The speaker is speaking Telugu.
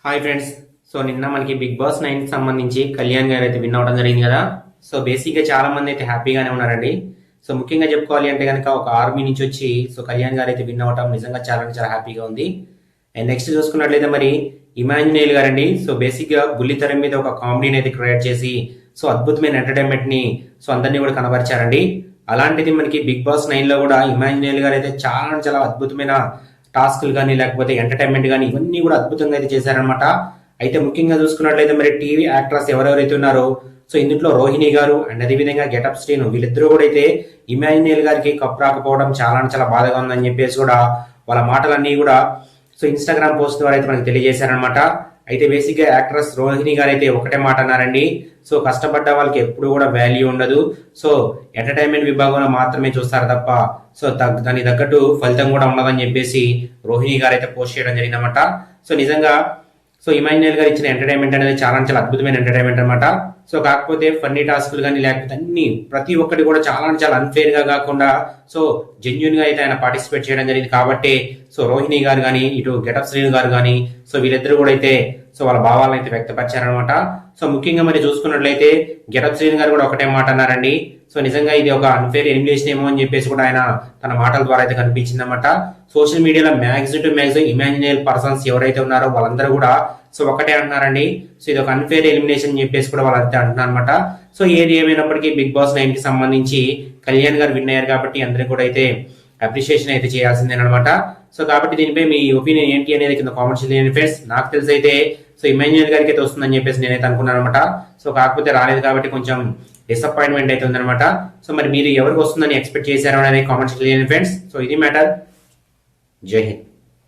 Hi friends. సో నిన్న మనకి బిగ్ బాస్ 9 సంబంధించి కళ్యాణ్ గారు అయితే విన్ అవడం జరిగింది కదా. సో బేసిక్గా చాలా మంది అయితే హ్యాపీగానే ఉన్నారండి. సో ముఖ్యంగా చెప్పుకోవాలి అంటే కనుక ఒక ఆర్మీ నుంచి వచ్చి సో కళ్యాణ్ గారు అయితే విన్ అవడం నిజంగా చాలా అంటే చాలా హ్యాపీగా ఉంది. అండ్ నెక్స్ట్ చూసుకున్నట్లయితే మరి ఇమాన్యుయేల్ గారండి. సో బేసిక్గా బుల్లితెర మీద ఒక కామెడీని అయితే క్రియేట్ చేసి సో అద్భుతమైన ఎంటర్టైన్మెంట్ ని సో అందరినీ కూడా కనబరిచారండి. అలాంటిది మనకి బిగ్ బాస్ 9 లో కూడా ఇమాన్యుయేల్ గారు అయితే చాలా అంటే చాలా అద్భుతమైన టాస్క్లు కానీ లేకపోతే ఎంటర్టైన్మెంట్ కానీ ఇవన్నీ కూడా అద్భుతంగా అయితే చేశారనమాట. అయితే ముఖ్యంగా చూసుకున్నట్లయితే మరి టీవీ యాక్టర్స్ ఎవరెవరైతే ఉన్నారో సో ఇందులో రోహిణి గారు అండ్ అదేవిధంగా గెటప్ శ్రీను వీళ్ళిద్దరూ కూడా అయితే ఇమాన్యుయేల్ గారికి కప్ రాకపోవడం చాలా అంటే చాలా బాధగా ఉందని చెప్పేసి కూడా వాళ్ళ మాటలన్నీ కూడా సో ఇన్స్టాగ్రామ్ పోస్ట్ ద్వారా అయితే మనకి తెలియజేశారనమాట. అయితే బేసిక్గా యాక్ట్రెస్ రోహిణి గారు అయితే ఒకటే మాట అన్నారండి. సో కష్టపడ్డ వాళ్ళకి ఎప్పుడు కూడా వాల్యూ ఉండదు. సో ఎంటర్టైన్మెంట్ విభాగంలో మాత్రమే చూస్తారు తప్ప సో దానికి తగ్గట్టు ఫలితం కూడా ఉండదని చెప్పేసి రోహిణి గారు అయితే పోస్ట్ చేయడం జరిగిందన్నమాట. సో నిజంగా సో ఇమాన్యుయేల్ గారు ఇచ్చిన ఎంటర్టైన్మెంట్ అనేది చాలా చాలా అద్భుతమైన ఎంటర్టైన్మెంట్ అనమాట. సో కాకపోతే ఫన్నీ టాస్క్లు కానీ లేకపోతే అన్ని ప్రతి ఒక్కటి కూడా చాలా చాలా అన్ఫేర్ గా కాకుండా సో జెన్యున్ గా అయితే ఆయన పార్టిసిపేట్ చేయడం జరిగింది కాబట్టి సో రోహిణి గారు కానీ ఇటు గెటప్ శ్రీను గారు కానీ సో వీళ్ళిద్దరు కూడా అయితే సో వాళ్ళ భావాలను అయితే వ్యక్తపరిచారనమాట. సో ముఖ్యంగా మరి చూసుకున్నట్లయితే గెటప్ శ్రీను గారు కూడా ఒకటే మాట అన్నారండి. సో నిజంగా ఇది ఒక అన్ఫేర్ ఎలిమినేషన్ ఏమో అని చెప్పేసి కూడా ఆయన తన మాటల ద్వారా అయితే కనిపించింది అనమాట. సోషల్ మీడియాలో maximum to maximum Emmanuel persons ఎవరైతే ఉన్నారో వాళ్ళందరూ కూడా సో ఒకటే అంటున్నారండి. సో ఇది ఒక అన్ఫేర్ ఎలిమినేషన్ అని చెప్పేసి కూడా వాళ్ళు అంతే అంటున్నారు అనమాట. సో ఏది ఏమైనప్పటికీ బిగ్ బాస్ 9 కి సంబంధించి కళ్యాణ్ గారు విన్ అయ్యారు కాబట్టి అందరికీ కూడా అయితే అప్రిషియేషన్ అయితే చేయాల్సిందేనమాట. సో కాబట్టి దీనిపై మీ ఒపీనియన్ ఏంటి అనేది కింద కామెంట్స్ చేయండి ఫ్రెండ్స్. నాకు తెలిసి అయితే సో ఇమాన్యుయేల్ గారికి అయితే వస్తుందని చెప్పేసి నేనైతే అనుకున్నాను అనమాట. సో కాకపోతే రాలేదు కాబట్టి కొంచెం డిసప్పాయింట్మెంట్ అయితే ఉందన్నమాట. సో మరి మీరు ఎవరికి వస్తుందని ఎక్స్పెక్ట్ చేశారో అనేది కామెంట్స్ చేయండి ఫ్రెండ్స్. సో ఇది మ్యాటర్. జై హింద్.